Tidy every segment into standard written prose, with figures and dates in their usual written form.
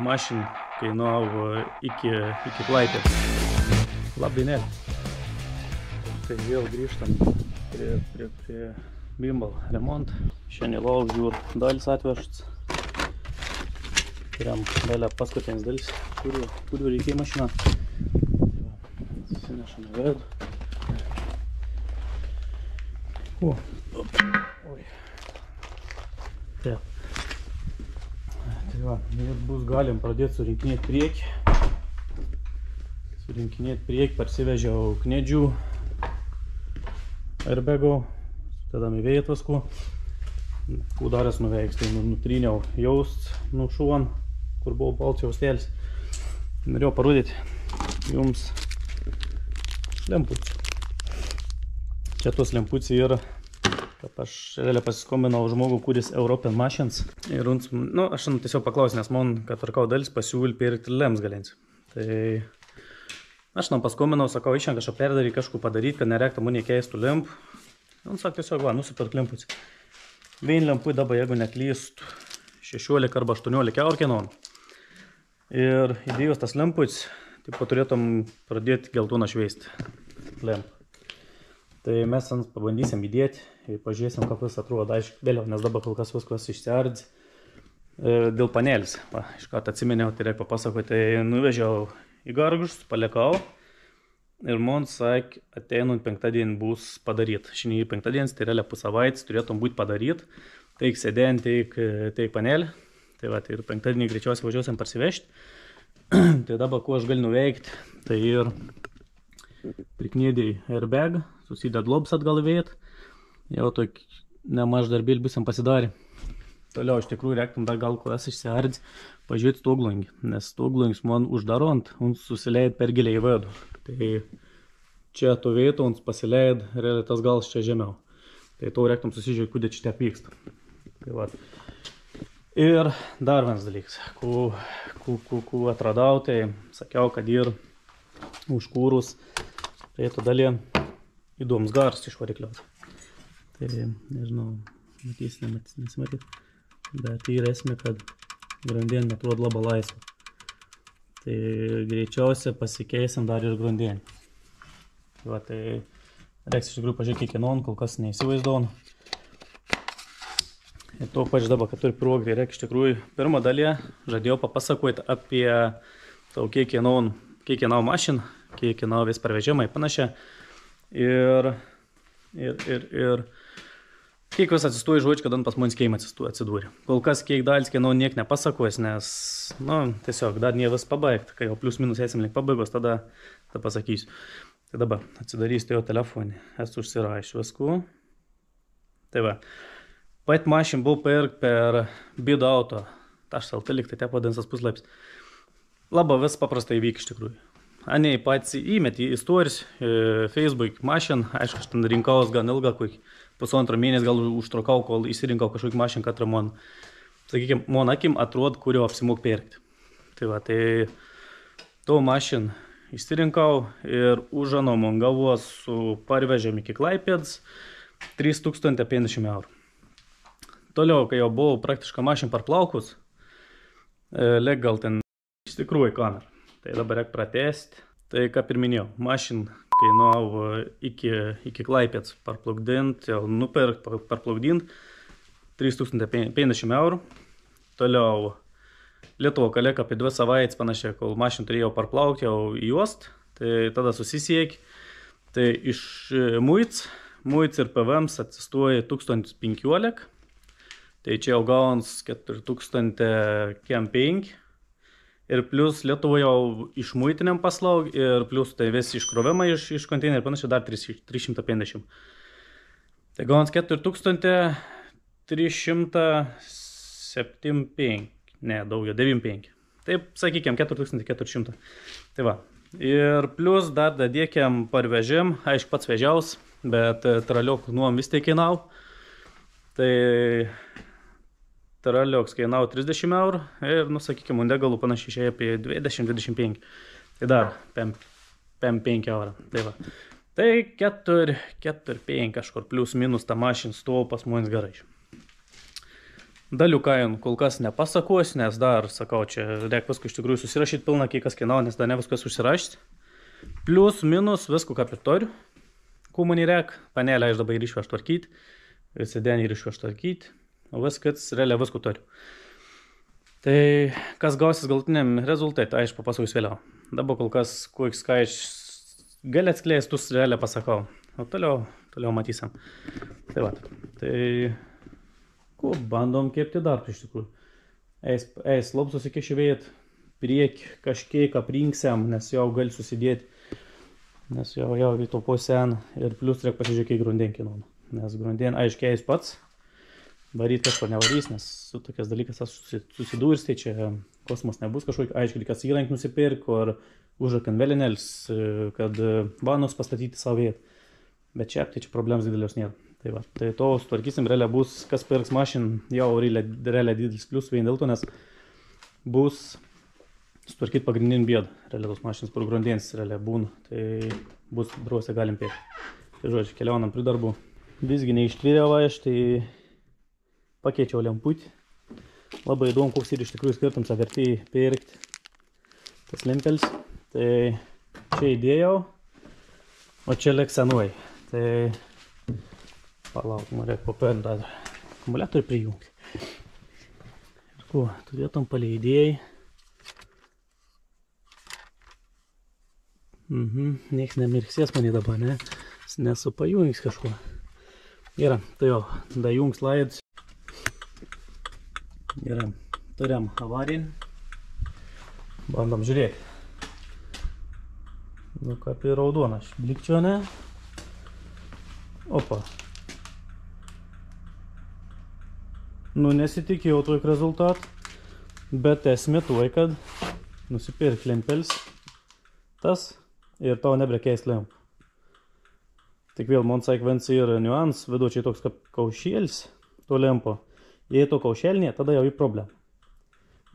mašina kainavo iki Klaipėdos. Labdienėlė. Tai vėl grįžtam prie bimbal remont. Šiandien lauk žiūr dalis atvežts. Kuriam dalė paskutinis dalis, kurių reikia į mašiną. Susinešame vedu. Tai va, ir bus galim pradėti surinkinėti priekį. Parsivežiau knedžių, airbagų, tada į vėjatvasku. Daręs nuveiks, tai nutryniau jaust nušuvan, kur buvo balts jaustėlis. Norėjau parodyti jums lempučių. Čia tos lempučiai yra, kad aš realiai pasiskombinau žmogų, kuris European Machines. Ir aš tiesiog paklausiu, nes man, kad arkau dalis pasiūlį pirkti lems galinsi. Tai aš paskombinau, sakau, išėn kažką perdaryti, kažką padaryti, kad nereiktų mane keistų lempų. Ir sako, tiesiog, nusipirk lempučiai. Vien lempui dabar, jeigu neklystų, 16 arba 18 eurų kainuoja. Ir įdėjus tas lempuis, tai turėtum pradėti geltoną šveisti lempą. Tai mes pabandysim įdėti ir pažiūrėsim, kaip vis atrodo aišku vėliau, nes dabar kol kas viskas išsiardzi. Dėl panelis, iš karto atsiminiau, tai reikia papasakoti, tai nuvežiau į Gargžus, palikau. Ir man sakė, ateinant penktadienį bus padaryt. Šiandien penktadienis, tai realiai pusavaitės turėtum būti padaryt. Teik sėdien, teik panelį. Tai va, ir penktadienį greičiausiai važiuosim parsivežti. Tai dabar, ko aš galiu nuveikti, tai ir priknėdėjai airbag, susidėt lobs atgal vėjat. Jau tokį nemaž darbėlį busim pasidarę. Toliau, iš tikrųjų, reiktum dar gal kas išsiardzi, pažiūrėti stoglangį. Nes stoglangis man uždarant, susileid per giliai į vidų. Tai čia to vieto, pasileid, realiai tas gals čia žemiau. Tai to reiktum susižiūrėti, kudė čia pyksta. Tai va. Ir dar vienas dalykas, ku atradau, tai sakiau, kad ir užkūrus prieito dalį įdomus garas iš varikliaus. Tai nežinau, matys, nesimatyt. Bet tai yra esmė, kad grandinė atrodo labai laisva. Tai greičiausiai pasikeisim dar ir grandinį. Va, tai reiks iš tikrųjų pažiūrėti, kiek kainuoja, kol kas neįsivaizduoju. Ir to pačiu dabar, kad turi progrį, reikia iš tikrųjų pirmą dalį žadėjau papasakoti apie tau, kiek kainuoja mašina, kiek kainuoja vis parvežimai panašiai. Ir kiek vis atsistoja žodžiu, kad pas man skeimą atsidūrė. Kol kas kiek dalis kainuoja niek nepasakos, nes, tiesiog dar ne vis pabaigti. Kai jau plius minus esim link pabaigos, tada pasakysiu. Tai dabar atsidarysiu jo telefonį. Esu užsirašiu visku. Tai va. Pat mašin buvo pirkt per Bido auto. Aš saltelik, tai te padansas puslapis. Labai vis paprastai vyk iš tikrųjų. Anei pats įmetį į stories, Facebook mašin. Aišku, aš ten rinkaus gan ilgą, kokį pusantro mėnesį gal užtrukau, kol įsirinkau kažkokį mašin, kad man, sakykime, man akim atrodo, kurio apsimok pirkti. Tai va, tai to mašin įsirinkau ir užano man gavos su parvežėm iki Klaipėdos 3050 eurų. Toliau, kai jau buvau praktiškai mašin parplaukus, leg gal ten iš tikrųjų kamerą. Tai dabar reikia pratesti. Tai ką ir minėjau, mašin kainavo iki Klaipėdos parplukdint, jau nupirkt, parplukdint 3050 eurų. Toliau Lietuvo kalėk apie 2 savaitės panašiai, kol mašin turėjau parplaukti jau į juost, tai tada susisiek. Tai iš muits ir PVMs atsistoja 1015, tai čia jau gaunas 4005 ir plus Lietuvo jau išmuitiniam paslaug ir plus tai vis iškrovimą iš konteinerį ir panašiai dar 350. Tai gaunas 4375. Ne, daugiau, 95. Taip, sakykime, 4400. Tai va. Ir plus dar dadėkiam parvežim, aišku, pats vežiaus, bet traliok nuom vis tiek kainau. Tai traliok kainau 30 eurų ir, sakykime, degalų panašiai išėjo apie 20-25. Tai dar 5 eurų. Tai va. Tai 4-5 kažkur plus minus ta mašin stovo pas mums gerai. Dalių kainų kol kas nepasakos, nes dar, sakau, čia reik viską iš tikrųjų susirašyti pilną, kiek kas kainavo, nes dar ne viskas užsirašyti. Plius, minus, visko ką pritoriu. Kūmonį reik, panelę aš dabar ir išvežu tvarkyti, sėdenį ir išvežu tvarkyti, o viskas, realiai visko turiu. Tai kas gausis galutiniam rezultate, aišku, papasakosiu vėliau. Dabar kol kas, koks skaičius gali atskleisti, tu realiai pasakau. O toliau matysim. Tai va, tai ko, bandom kepti dar iš tikrųjų. Eis lopsus iki šivėt, prieki kažkiek aprinksiam, nes jau gali susidėti. Nes jau į to posen ir plius reik pasižiūrėti grundenį nonu. Nes grundenį aiškiai eis pats. Varyt kažko nevarys, nes su tokias dalykas susidūrs, tai čia kosmos nebus kažkokį aiškiai, kas įrank nusipirk, ar užrakin velinėlis, kad vanus pastatyti savo vietą. Bet čia problemas didelios nėra. Tai va, tai to sutvarkysim, realiai bus, kas pirks mašiną, jau realiai didelis plius vien dėl to, nes bus sutvarkyti pagrindinį bėdą. Realiai tos mašinas per grundienis realiai būna, tai bus drausiai galim pėti. Tai žodžiu, keliaunam prie darbų. Visgi neištvyrėva aš, tai pakeičiau lemputį. Labai įdomu, koks ir iš tikrųjų skirtums vertėjai pirkti tas lempelis. Tai čia įdėjau, o čia liks senuoji. Tai palauk, man reikia papėti dar akumuliatorių prijungti. Ir ko, turėtum paleidėjai. Niekas nemirksės mane dabar, ne? Nesu pajungs kažko. Gerai, tai jau, dajungs laidus. Gerai, turėjom avarinį. Bandom žiūrėti. Nu, ką apie raudoną, aš blikčio, ne? Opa. Nu, nesitikėjau tokį rezultatą. Bet esmė tuoj, kad nusipirk lempelis tas ir tau nebrekeis lempų. Tik vėl man sekvenci ir niuans, vidučiai toks kaip kaušėlis to lempo. Jei to kaušėlinė, tada jau į problemą.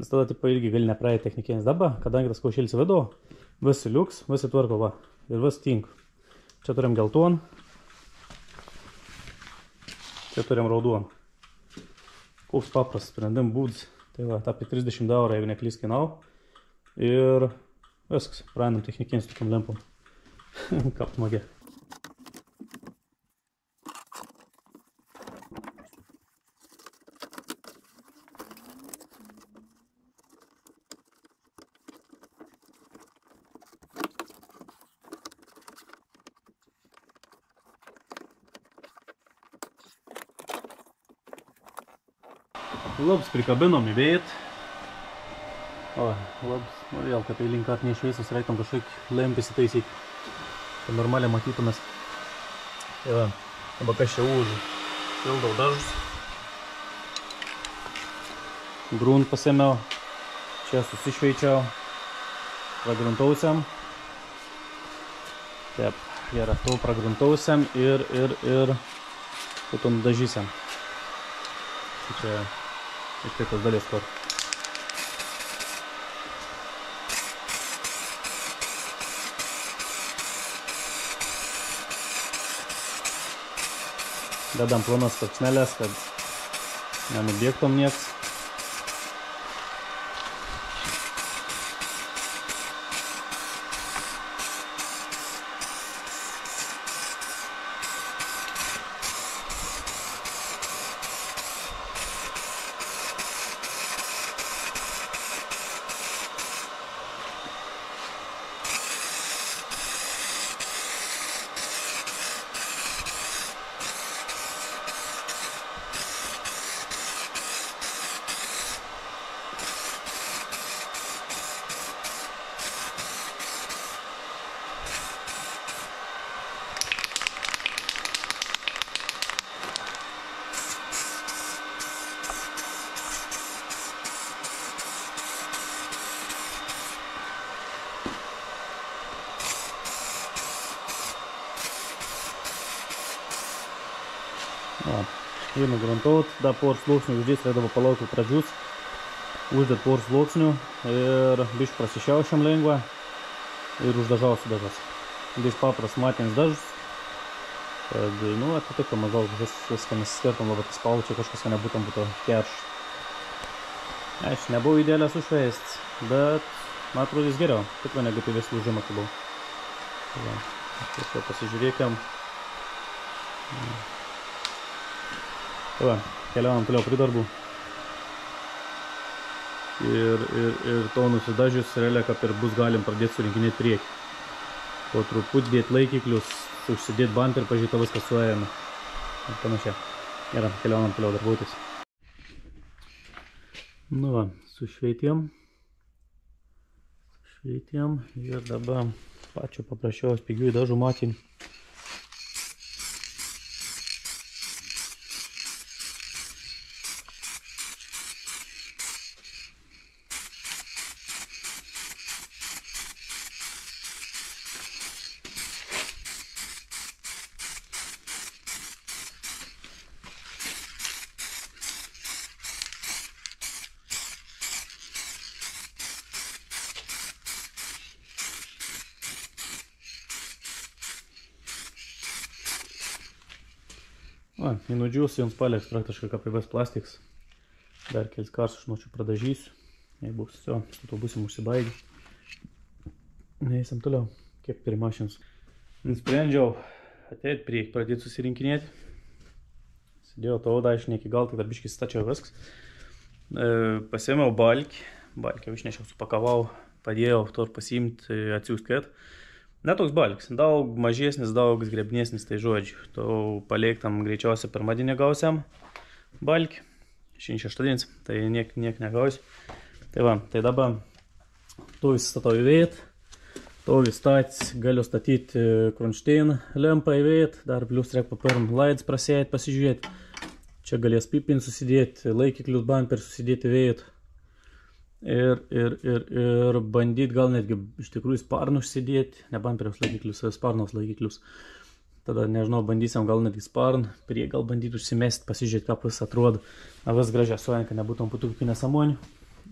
Nes tada tipo irgi gali nepraeiti technikėnis dabar, kadangi tas kaušėlis vidu, visi liuks, visi tvarko va. Ir vis tink. Čia turim gelton. Čia turim raudon. Koks paprastas sprendim būdas. Tai va, apie 30 eurų, jeigu neklys kainau. Ir viskas, praeinam technikėnis tokiam lempom. Kap smagi. Labs prikabinom į vėt. O, labs, nu vėl, kad tai linkart neišveisus, reiktam kažkaip lempį įsitaisyti. Tai normaliai matytumės. Tai va, dabar kas čia už. Pildau dažus. Grunt pasėmiau. Čia susišveičiau. Pragruntausiam. Taip, gerai, to pragruntausiam ir potom dažysiam. Čia iš kitos dalies kur. Dedam plonas tarpsnelės, kad nenubėgtom nieks. Ir nugruntaut, da porą sluoksnių uždės, reikdavo palaukti pradžius, uždėt porą sluoksnių ir biškį prasišiaušiam lengvą ir uždažausiu dažas. Dės papras matinis dažas, kad, nu, atitiko maždaug viską nesiskirtam, labai tas spaučia kažkas, kad nebūtum būtų kerš. Aš nebuvau idealiai sušveist, bet man atrodo jis geriau. Tikrai negu tai vis lūžimą kabau. Tiesiog pasižiūrėkim. Keliaujam toliau prie darbų. Ir to nusidažius realiai kaip ir bus galim pradėti surinkinėti priekį. Po truputį dėti laikiklius, užsidėti bumperį, pažiūrėti viską suėjame. Ir panašiai. Gerai, keliaujam toliau darbuotis. Nu va, sušveitėm ir dabar pačio paprasčiaus pigių dažų matėm. Va, į nudžius jums paliks praktiškai kaip įves plastiks. Dar kelis kartus aš nočiu pradažysiu. Jei bus, su to būsim užsibaigę. Neįsim toliau, kiek prie mašinos. Nusprendžiau ateit priekį, pradėti susirinkinėti. Sėdėjau taudą, aš ne iki gal, tai dar biškis stačiau viskas. Pasėmiau balkį išnešiau, supakavau, padėjau to ir pasiimti, atsiųst. Ne toks balkis, daug mažesnis, daug grebnesnis, tai žodžiu. To paliektam greičiausiai pirmadienį gausiam balkį. Šiandien šeštadienis, tai niek negausiu. Tai va, tai dabar to įsistatau į vietą. To įstats, galiu statyti kronšteiną, lempą į vietą. Dar plius reik papirm laids prasėti, pasižiūrėti. Čia galės pipin susidėti, laikiklius bumperį susidėti į vietą. Ir bandyti gal netgi iš tikrųjų sparnų užsidėti, ne bumperiaus laikiklius, sparnos laikiklius. Tada, nežinau, bandysim gal netgi sparn, prie gal bandyti užsimesti, pasižiūrėti, kaip vis atrodo. Vis gražiai suojant, kad nebūtum putukų nesąmonių.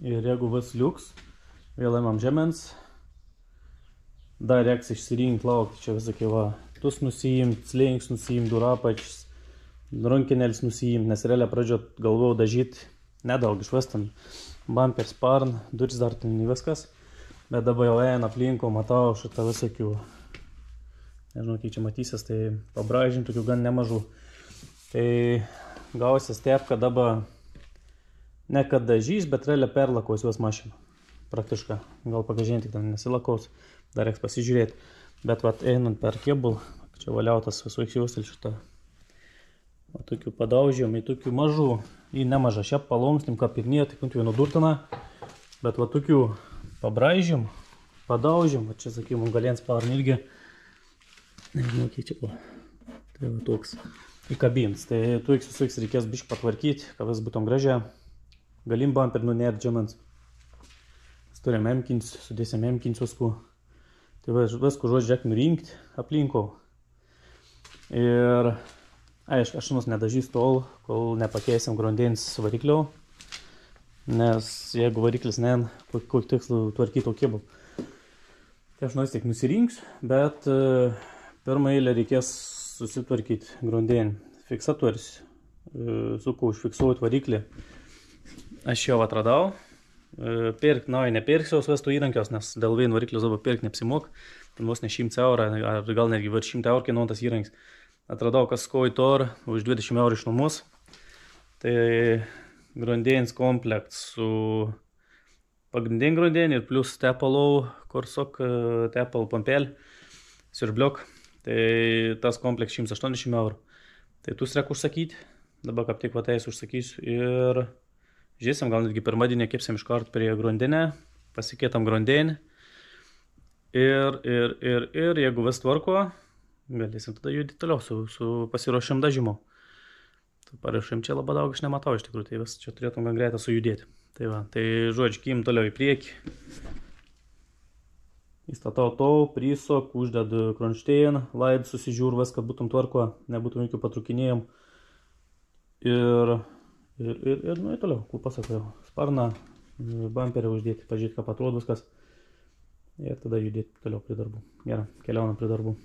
Ir jeigu vis liuks, vėl įmam žemens. Dar reiks išsirinkti, laukti, čia visokie va, tus nusiimt, slėngs nusiimt, durapačius, rankinėlis nusiimt, nes realiai pradžio galvojau dažyti nedaug išvestam. Bumper, sparn, duris dar ten viskas, bet dabar jau eina aplinko, matau šitą visokių, nežinau, kiek čia matysis, tai pabražim tokių gan nemažų. Tai gausis taip, kad dabar ne kad dažys, bet realiai perlakos juos mašiną. Praktiškai, gal pagažinti tik ten nesilakaus, dar reiks pasižiūrėti. Bet vat einant per kėbul, čia valiautas visų įsiaustel šitą. O tokių padaužėm į tokių mažų, į nemažą šią palonkstim, kaip ir nėra, tik ant jų nudurtina. Bet va tokių pabražėm, padaužėm, va čia sakykim, galėns sparn irgi, nežinau, kiek čia buvo, tai va toks įkabins. Tai tu visus reikės biškį patvarkyti, kad vis būtum gražiai. Galim bumper nunėrt žemens. Turim emkins, sudėsim emkins viskų. Tai viskų žodžiu reikia nurinkti aplinkau. Ir aišku, aš nus nedažys tol, kol nepakeisim grondins variklio, nes jeigu variklis nen, kokį tikslų tvarkyti kėbul. Tai aš nus tik nusirinks, bet pirmą eilę reikės susitvarkyti grondinį. Fiksatorius, suku užfiksuoti variklį. Aš jau atradau. Pirkt, nepirksiu vestų įrankios, nes dėl vieno variklių dabar pirkt neapsimok. Ten vos ne 100 eurų, ar gal netgi virš 100 eurų kainuotas įrankis. Atradau Kaskoj Tor už 20 eurų iš numus. Tai grondėns komplekt su pagrindinį grondėnį ir plus tepalau, korsok tepal pampelį, sirbliok. Tai tas komplekt 180 eurų. Tai tu reik užsakyti. Dabar kaip tik vatais užsakysiu ir žiūrėsim, gal netgi pirmadienį kepsim iš karto prie grondinę, pasikėtam grondinį. Ir jeigu vis tvarko, galėsim tada judėti toliau su pasiruošim dažymu. Paruošim čia labai daug aš nematau iš tikrųjų, tai vis čia turėtum gan greitą sujudėti. Tai va, tai žodžiu, kim toliau į priekį. Įstatau tau, prisok, uždedu kronšteiną, laid susižiūr vis, kad būtum tvarko, nebūtum jokių patrukinėjim. Ir nu į toliau, kur pasakojau, sparną, bumperį uždėti, pažiūrėti, kaip atrodo viskas. Ir tada judėti toliau prie darbų. Gerai, keliaunam prie darbų.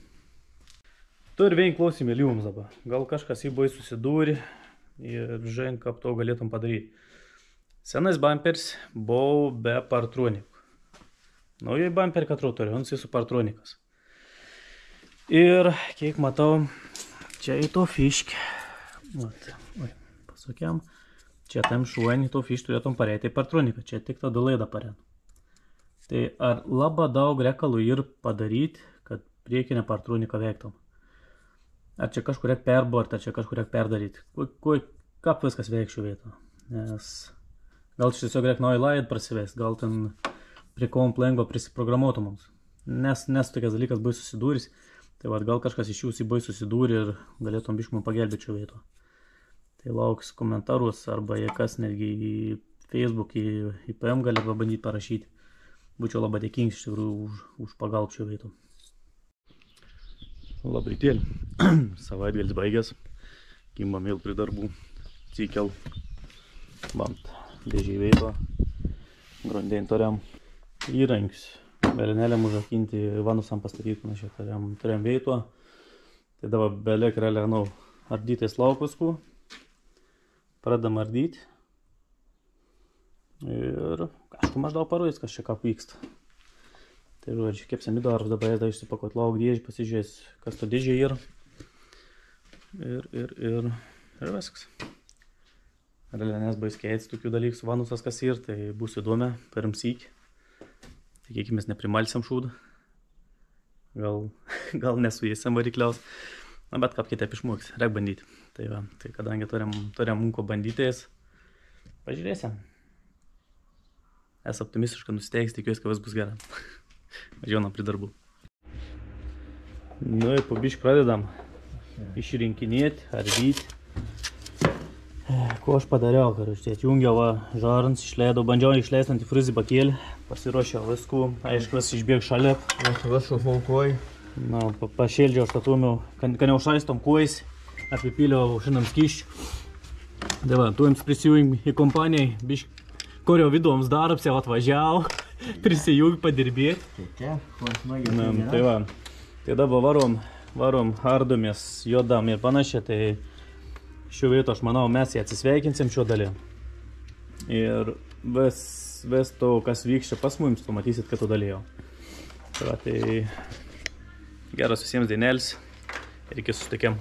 Tu ir vien klausimėlį jums dabar. Gal kažkas įbuvai susidūri ir žain, kaip to galėtum padaryti. Senais bumperis buvo be partronikų. Naujai bumperį, kad turiu, jis su partronikas. Ir, kiek matau, čia į to fiškį. Pasakiam, čia tam šuonį to fiškį turėtum pareiti į partroniką. Čia tik tada laidą parėtų. Tai ar labai daug reikalų ir padaryti, kad priekinę partroniką veiktum? Ar čia kažkur reik perborti, ar čia kažkur reik perdaryti? Kaip viskas veik šių vietų? Nes gal čia tiesiog reik naują laidą prasivesti, gal ten prie komp lengva prisiprogramuotų mums. Nes tokias dalykas buvai susidūris, tai vat, gal kažkas iš jūsų buvai susidūrė ir galėtum biškį man pagelbėti šių vietų. Tai lauks komentarus arba jei kas netgi į Facebook, į PM gali pabandyti parašyti. Būčiau labai dėkingas iš tikrųjų už pagalbą šių vietų. Labrytėlį. Savaitgalis baigęs. Kimbam vėl prie darbų. Cikel. Bamt. Dėžiai veito. Grondėjim tariam. Įrankius. Belenėlėm užakinti, vanusam pastatyti panašiai. Tariam veito. Tai dabar belek realiai, ardytais laukuskų. Pradam ardyti. Ir kažkur maždaug parodys, kas čia ką vyksta. Tai žodžiu, kepsim į darbus, dabar jas išsipakot lauk dėžį, pasižiūrės, kas to dėžė yra. Ir viskas. Realiai nes bais keits tokių dalykų su vanusas kas ir, tai bus įdomi, perim sykį. Tikėkimės neprimalsiam šūdą. Gal nesuėsim varikliaus. Na, bet kaip kitaip išmoks, reik bandyti. Tai va, tai kadangi turim munko bandytis, pažiūrėsim. Esu optimistiškai nusiteiks, tikiuosi, kad vis bus gerai. Važiuojam prie darbų. Nu ir po biškį pradedam išrinkinėti, ardyti. Ko aš padariau, karuštė, atjungiau žarans, išleidau, bandžiau išleisti antifrizį bakėlį, pasiruošiau viskų, aišku, vis išbėg šalia. Viskas montuoju. Na, pašėldžiau, štatumiau, kad neužšaistom kojais, apipyliau šiandien skyščių. Tai va, tu jums prisijungi į kompaniją, biškį, kurio vidoms darbs jau atvažiavo, prisijungi padirbėti. Tai va, tai dabar varom hardomės, jodam ir panašiai, tai šiuo vietu aš manau mes jį atsisveikinsim šiuo dalį. Ir vis to, kas vyks čia pas mums, pamatysit, kad to dalėjo. Tai va, tai geras visiems dienėlis ir iki susitikim.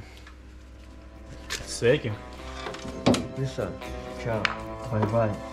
Sveiki. Viso, čau, bye bye.